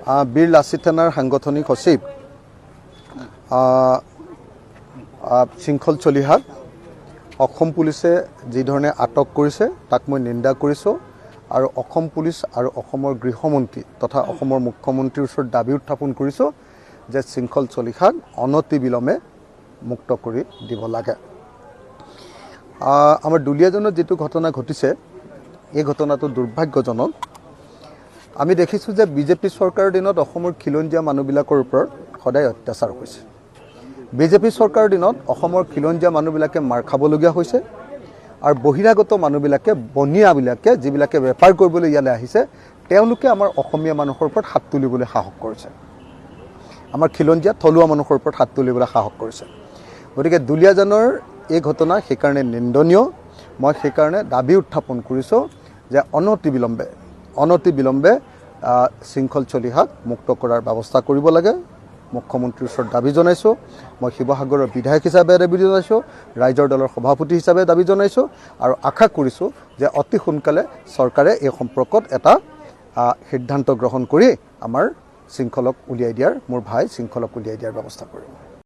বীৰ লাচিত থানাৰ সাংগঠনিক সচিব শৃংখল চলিহাক অসম পুলিচে যি ধৰণে আটক কৰিছে তাক মই নিন্দা কৰিছোঁ আৰু অসম পুলিচ আৰু অসমৰ গৃহমন্ত্ৰী তথা অসমৰ মুখ্যমন্ত্ৰীৰ ওচৰত দাবী উত্থাপন কৰিছোঁ যে শৃংখল চলিহাক অনতিবিলম্বে মুক্ত কৰি দিব লাগে। আমাৰ দুলীয়াজনত যিটো ঘটনা ঘটিছে এই ঘটনাটো দুৰ্ভাগ্যজনক। আমি দেখিছোঁ যে বিজেপি চৰকাৰৰ দিনত অসমৰ খিলঞ্জীয়া মানুহবিলাকৰ ওপৰত সদায় অত্যাচাৰ হৈছে। বিজেপি চৰকাৰৰ দিনত অসমৰ খিলঞ্জীয়া মানুহবিলাকে মাৰ খাবলগীয়া হৈছে আৰু বহিৰাগত মানুহবিলাকে বনিয়াবিলাকে যিবিলাকে বেপাৰ কৰিবলৈ ইয়ালৈ আহিছে তেওঁলোকে আমাৰ অসমীয়া মানুহৰ ওপৰত হাত তুলিবলৈ সাহস কৰিছে, আমাৰ খিলঞ্জীয়া থলুৱা মানুহৰ ওপৰত হাত তুলিবলৈ সাহস কৰিছে। গতিকে দুলীয়াজানৰ এই ঘটনা সেইকাৰণে নিন্দনীয়। মই সেইকাৰণে দাবী উত্থাপন কৰিছোঁ যে অনতিবিলম্বে শৃংখল চলিহাক মুক্ত কৰাৰ ব্যৱস্থা কৰিব লাগে। মুখ্যমন্ত্ৰীৰ ওচৰত দাবী জনাইছোঁ। মই শিৱসাগৰৰ বিধায়ক হিচাপে দাবী জনাইছোঁ, ৰাইজৰ দলৰ সভাপতি হিচাপে দাবী জনাইছোঁ আৰু আশা কৰিছোঁ যে অতি সোনকালে চৰকাৰে এই সম্পৰ্কত এটা সিদ্ধান্ত গ্ৰহণ কৰি আমাৰ শৃংখলক উলিয়াই দিয়াৰ, মোৰ ভাই শৃংখলক উলিয়াই দিয়াৰ ব্যৱস্থা কৰিব।